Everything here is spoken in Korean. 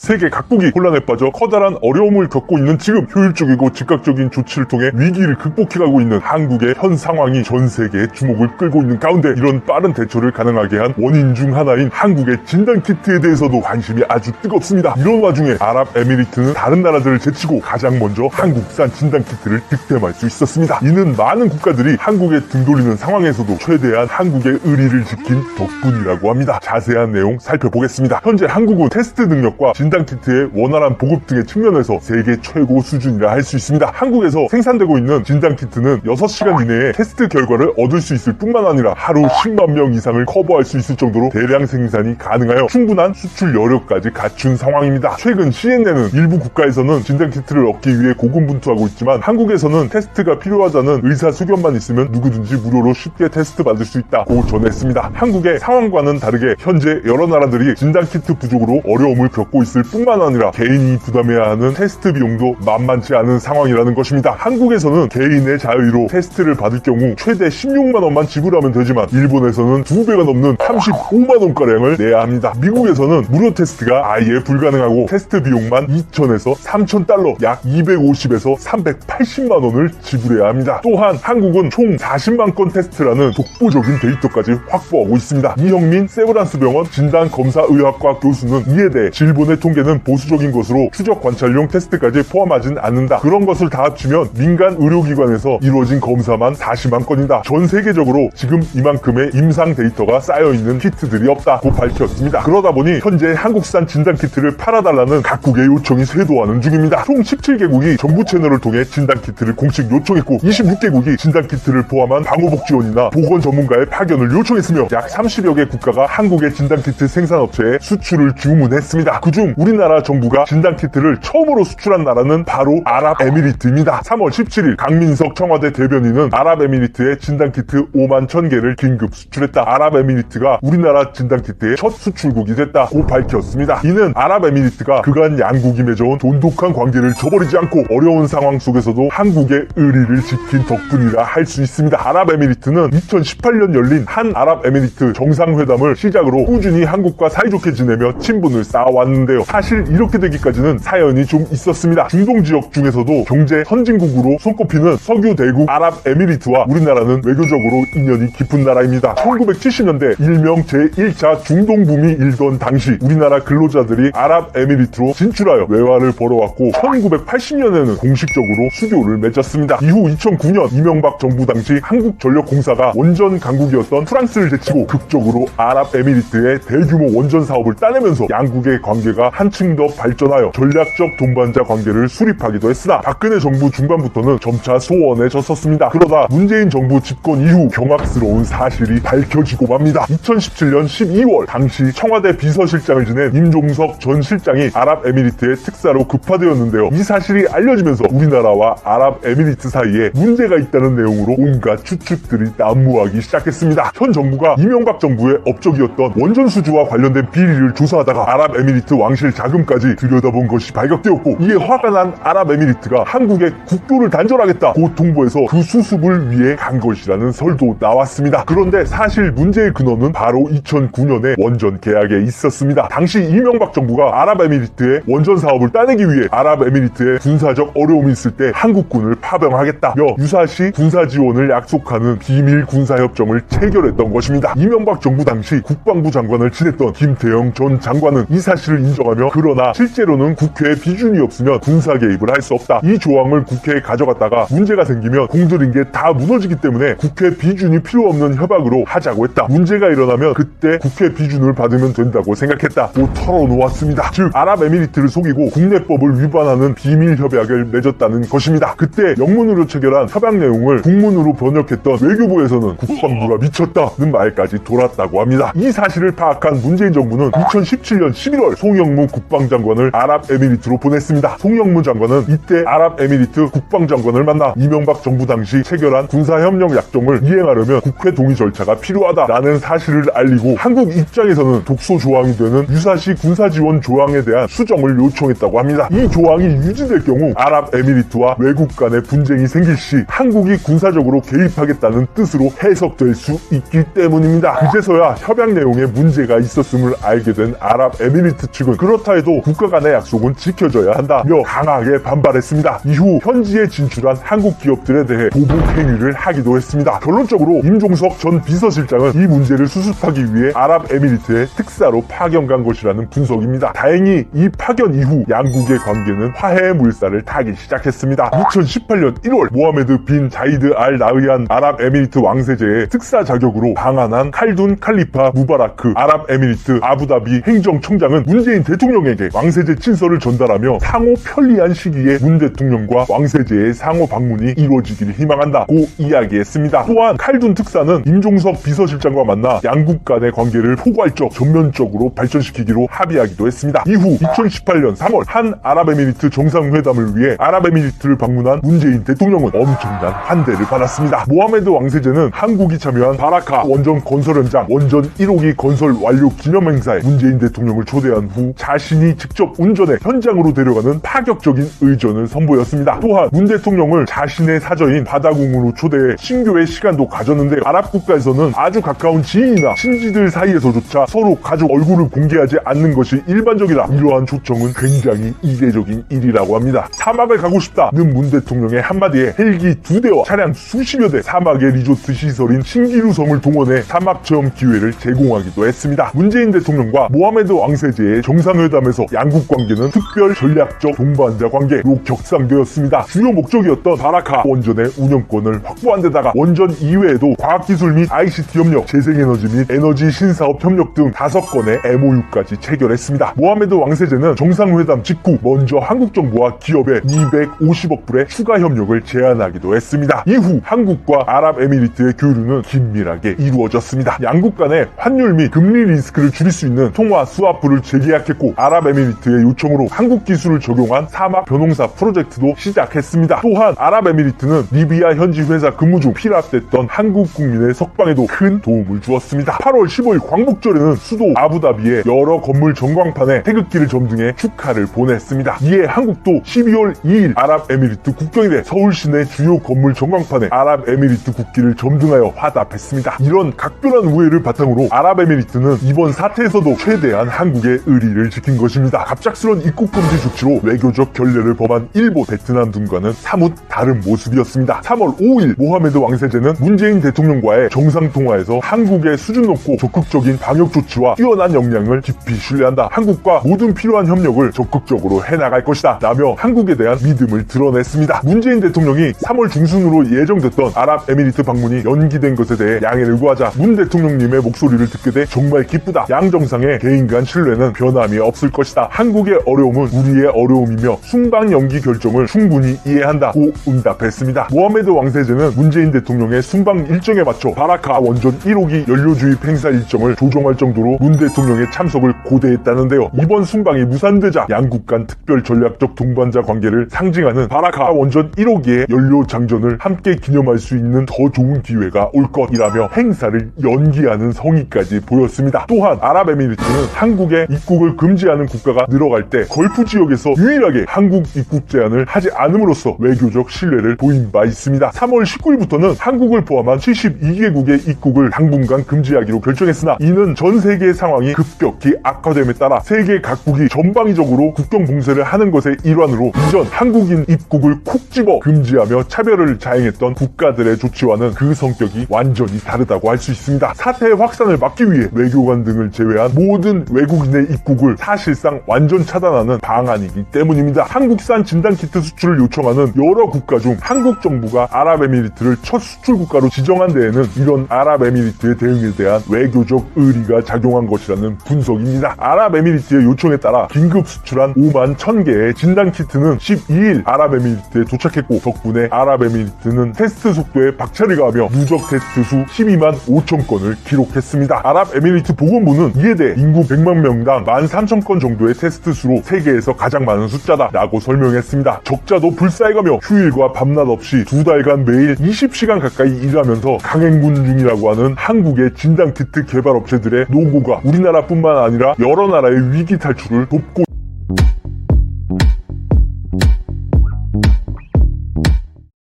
세계 각국이 혼란에 빠져 커다란 어려움을 겪고 있는 지금 효율적이고 즉각적인 조치를 통해 위기를 극복해가고 있는 한국의 현 상황이 전 세계의 주목을 끌고 있는 가운데 이런 빠른 대처를 가능하게 한 원인 중 하나인 한국의 진단키트에 대해서도 관심이 아주 뜨겁습니다. 이런 와중에 아랍에미리트는 다른 나라들을 제치고 가장 먼저 한국산 진단키트를 득템할 수 있었습니다. 이는 많은 국가들이 한국에 등 돌리는 상황에서도 최대한 한국의 의리를 지킨 덕분이라고 합니다. 자세한 내용 살펴보겠습니다. 현재 한국은 테스트 능력과 진단키트의 원활한 보급 등의 측면에서 세계 최고 수준이라 할 수 있습니다. 한국에서 생산되고 있는 진단키트는 6시간 이내에 테스트 결과를 얻을 수 있을 뿐만 아니라 하루 10만 명 이상을 커버할 수 있을 정도로 대량 생산이 가능하여 충분한 수출 여력까지 갖춘 상황입니다. 최근 CNN은 일부 국가에서는 진단키트를 얻기 위해 고군분투하고 있지만 한국에서는 테스트가 필요하다는 의사소견만 있으면 누구든지 무료로 쉽게 테스트 받을 수 있다고 전했습니다. 한국의 상황과는 다르게 현재 여러 나라들이 진단키트 부족으로 어려움을 겪고 있을 뿐만 아니라 개인이 부담해야 하는 테스트 비용도 만만치 않은 상황이라는 것입니다. 한국에서는 개인의 자의로 테스트를 받을 경우 최대 16만 원만 지불하면 되지만 일본에서는 2배가 넘는 35만 원가량을 내야 합니다. 미국에서는 무료 테스트가 아예 불가능하고 테스트 비용만 2,000에서 3,000달러 약 250에서 380만 원을 지불해야 합니다. 또한 한국은 총 40만 건 테스트라는 독보적인 데이터까지 확보하고 있습니다. 이형민 세브란스 병원 진단검사의학과 교수는 이에 대해 질본의 통계는 보수적인 것으로 추적 관찰용 테스트까지 포함하진 않는다. 그런 것을 다 합치면 민간 의료기관에서 이루어진 검사만 40만 건이다. 전 세계적으로 지금 이만큼의 임상 데이터가 쌓여있는 키트들이 없다고 밝혔습니다. 그러다 보니 현재 한국산 진단키트를 팔아달라는 각국의 요청이 쇄도하는 중입니다. 총 17개국이 정부 채널을 통해 진단키트를 공식 요청했고 26개국이 진단키트를 포함한 방호복지원이나 보건 전문가의 파견을 요청했으며 약 30여 개 국가가 한국의 진단키트 생산업체에 수출을 주문했습니다. 그중 우리나라 정부가 진단키트를 처음으로 수출한 나라는 바로 아랍에미리트입니다. 3월 17일 강민석 청와대 대변인은 아랍에미리트에 진단키트 5만 1,000개를 긴급 수출했다. 아랍에미리트가 우리나라 진단키트의 첫 수출국이 됐다고 밝혔습니다. 이는 아랍에미리트가 그간 양국이 맺어온 돈독한 관계를 저버리지 않고 어려운 상황 속에서도 한국의 의리를 지킨 덕분이라 할 수 있습니다. 아랍에미리트는 2018년 열린 한 아랍에미리트 정상회담을 시작으로 꾸준히 한국과 사이좋게 지내며 친분을 쌓아왔는데요. 사실 이렇게 되기까지는 사연이 좀 있었습니다. 중동 지역 중에서도 경제 선진국으로 손꼽히는 석유 대국 아랍에미리트와 우리나라는 외교적으로 인연이 깊은 나라입니다. 1970년대 일명 제1차 중동붐이 일던 당시 우리나라 근로자들이 아랍에미리트로 진출하여 외화를 벌어왔고 1980년에는 공식적으로 수교를 맺었습니다. 이후 2009년 이명박 정부 당시 한국전력공사가 원전 강국이었던 프랑스를 제치고 극적으로 아랍에미리트의 대규모 원전 사업을 따내면서 양국의 관계가 한층 더 발전하여 전략적 동반자 관계를 수립하기도 했으나 박근혜 정부 중반부터는 점차 소원해졌었습니다. 그러다 문재인 정부 집권 이후 경악스러운 사실이 밝혀지고 맙니다. 2017년 12월 당시 청와대 비서실장을 지낸 임종석 전 실장이 아랍에미리트의 특사로 급파되었는데요. 이 사실이 알려지면서 우리나라와 아랍에미리트 사이에 문제가 있다는 내용으로 온갖 추측들이 난무하기 시작했습니다. 현 정부가 이명박 정부의 업적이었던 원전 수주와 관련된 비리를 조사하다가 아랍에미리트 왕실 자금까지 들여다본 것이 발각되었고 이에 화가 난 아랍에미리트가 한국에 국교를 단절하겠다고 통보해서 그 수습을 위해 간 것이라는 설도 나왔습니다. 그런데 사실 문제의 근원은 바로 2009년에 원전 계약에 있었습니다. 당시 이명박 정부가 아랍에미리트의 원전 사업을 따내기 위해 아랍에미리트에 군사적 어려움이 있을 때 한국군을 파병하겠다며 유사시 군사 지원을 약속하는 비밀 군사협정을 체결했던 것입니다. 이명박 정부 당시 국방부 장관을 지냈던 김태형 전 장관은 이 사실을 인정하며 그러나 실제로는 국회에 비준이 없으면 군사 개입을 할 수 없다. 이 조항을 국회에 가져갔다가 문제가 생기면 공들인 게 다 무너지기 때문에 국회 비준이 필요 없는 협약으로 하자고 했다. 문제가 일어나면 그때 국회 비준을 받으면 된다고 생각했다고 털어놓았습니다. 즉 아랍에미리트를 속이고 국내법을 위반하는 비밀 협약을 맺었다는 것입니다. 그때 영문으로 체결한 협약 내용을 국문으로 번역했던 외교부에서는 국방부가 미쳤다는 말까지 돌았다고 합니다. 이 사실을 파악한 문재인 정부는 2017년 11월 송영무 국방장관을 아랍에미리트로 보냈습니다. 송영무 장관은 이때 아랍에미리트 국방장관을 만나 이명박 정부 당시 체결한 군사협력 약정을 이행하려면 국회 동의 절차가 필요하다라는 사실을 알리고 한국 입장에서는 독소 조항이 되는 유사시 군사지원 조항에 대한 수정을 요청했다고 합니다. 이 조항이 유지될 경우 아랍에미리트와 외국 간의 분쟁이 생길 시 한국이 군사적으로 개입하겠다는 뜻으로 해석될 수 있기 때문입니다. 그제서야 협약 내용에 문제가 있었음을 알게 된 아랍에미리트 측은 그런 그렇다 해도 국가 간의 약속은 지켜져야 한다며 강하게 반발했습니다. 이후 현지에 진출한 한국 기업들에 대해 보복 행위를 하기도 했습니다. 결론적으로 임종석 전 비서실장은 이 문제를 수습하기 위해 아랍에미리트에 특사로 파견 간 것이라는 분석입니다. 다행히 이 파견 이후 양국의 관계는 화해의 물살을 타기 시작했습니다. 2018년 1월 모하메드 빈 자이드 알 나흐얀 아랍에미리트 왕세제의 특사 자격으로 방한한 칼둔 칼리파 무바라크 아랍에미리트 아부다비 행정총장은 문재인 대통령에게 왕세제 친서를 전달하며 상호 편리한 시기에 문 대통령과 왕세제의 상호 방문이 이루어지기를 희망한다고 이야기했습니다. 또한 칼둔 특사는 임종석 비서실장과 만나 양국 간의 관계를 포괄적 전면적으로 발전시키기로 합의하기도 했습니다. 이후 2018년 3월 한 아랍에미리트 정상회담을 위해 아랍에미리트를 방문한 문재인 대통령은 엄청난 환대를 받았습니다. 모하메드 왕세제는 한국이 참여한 바라카 원전 건설 현장 원전 1호기 건설 완료 기념행사에 문재인 대통령을 초대한 후 자신이 직접 운전해 현장으로 데려가는 파격적인 의전을 선보였습니다. 또한 문 대통령을 자신의 사저인 바다궁으로 초대해 신교의 시간도 가졌는데 아랍 국가에서는 아주 가까운 지인이나 친지들 사이에서조차 서로 가족 얼굴을 공개하지 않는 것이 일반적이라 이러한 초청은 굉장히 이례적인 일이라고 합니다. 사막을 가고 싶다는 문 대통령의 한마디에 헬기 2대와 차량 수십여 대 사막의 리조트 시설인 신기루섬을 동원해 사막 체험 기회를 제공하기도 했습니다. 문재인 대통령과 모하메드 왕세제의 정상회담에서 양국 관계는 특별 전략적 동반자 관계로 격상되었습니다. 주요 목적이었던 바라카 원전의 운영권을 확보한 데다가 원전 이외에도 과학기술 및 ICT 협력, 재생에너지 및 에너지 신사업 협력 등 5건의 MOU까지 체결했습니다. 모하메드 왕세제는 정상회담 직후 먼저 한국 정부와 기업에 250억 불의 추가 협력을 제안하기도 했습니다. 이후 한국과 아랍에미리트의 교류는 긴밀하게 이루어졌습니다. 양국 간의 환율 및 금리 리스크를 줄일 수 있는 통화 스와프를 재계약했고 아랍에미리트의 요청으로 한국 기술을 적용한 사막 변홍사 프로젝트도 시작했습니다. 또한 아랍에미리트는 리비아 현지 회사 근무 중 피랍됐던 한국 국민의 석방에도 큰 도움을 주었습니다. 8월 15일 광복절에는 수도 아부다비의 여러 건물 전광판에 태극기를 점등해 축하를 보냈습니다. 이에 한국도 12월 2일 아랍에미리트 국경일에 서울 시내 주요 건물 전광판에 아랍에미리트 국기를 점등하여 화답했습니다. 이런 각별한 우애를 바탕으로 아랍에미리트는 이번 사태에서도 최대한 한국의 의리를 지킨 것입니다. 갑작스런 입국 금지 조치로 외교적 결례를 범한 일본, 베트남 등과는 사뭇 다른 모습이었습니다. 3월 5일 모하메드 왕세제는 문재인 대통령과의 정상통화에서 한국의 수준 높고 적극적인 방역 조치와 뛰어난 역량을 깊이 신뢰한다. 한국과 모든 필요한 협력을 적극적으로 해나갈 것이다. 라며 한국에 대한 믿음을 드러냈습니다. 문재인 대통령이 3월 중순으로 예정됐던 아랍에미리트 방문이 연기된 것에 대해 양해를 구하자 문 대통령님의 목소리를 듣게 돼 정말 기쁘다. 양 정상의 개인 간 신뢰는 변함이 없을 것이다. 한국의 어려움은 우리의 어려움이며 순방 연기 결정을 충분히 이해한다고 응답했습니다. 모하메드 왕세제는 문재인 대통령의 순방 일정에 맞춰 바라카 원전 1호기 연료주입 행사 일정을 조정할 정도로 문 대통령의 참석을 고대했다는데요. 이번 순방이 무산되자 양국 간 특별 전략적 동반자 관계를 상징하는 바라카 원전 1호기의 연료 장전을 함께 기념할 수 있는 더 좋은 기회가 올 것이라며 행사를 연기하는 성의까지 보였습니다. 또한 아랍에미리트는 한국의 입국을 금지하는 국가가 늘어갈 때 걸프 지역에서 유일하게 한국 입국 제한을 하지 않음으로써 외교적 신뢰를 보인 바 있습니다. 3월 19일부터는 한국을 포함한 72개국의 입국을 당분간 금지하기로 결정했으나 이는 전 세계의 상황이 급격히 악화됨에 따라 세계 각국이 전방위적으로 국경 봉쇄를 하는 것의 일환으로 이전 한국인 입국을 콕 집어 금지하며 차별을 자행했던 국가들의 조치와는 그 성격이 완전히 다르다고 할 수 있습니다. 사태의 확산을 막기 위해 외교관 등을 제외한 모든 외국인의 입국을 사실상 완전 차단하는 방안이기 때문입니다. 한국산 진단키트 수출을 요청하는 여러 국가 중 한국 정부가 아랍에미리트를 첫 수출 국가로 지정한 데에는 이런 아랍에미리트의 대응에 대한 외교적 의리가 작용한 것이라는 분석입니다. 아랍에미리트의 요청에 따라 긴급 수출한 5만 1000개의 진단키트는 12일 아랍에미리트에 도착했고 덕분에 아랍에미리트는 테스트 속도에 박차를 가하며 누적 테스트 수 12만 5천 건을 기록했습니다. 아랍에미리트 보건부는 이에 대해 인구 100만 명당 13,000건 정도의 테스트 수로 세계에서 가장 많은 숫자다 라고 설명했습니다. 적자도 불사해가며 휴일과 밤낮 없이 2달간 매일 20시간 가까이 일하면서 강행군 중이라고 하는 한국의 진단키트 개발업체들의 노고가 우리나라뿐만 아니라 여러 나라의 위기 탈출을 돕고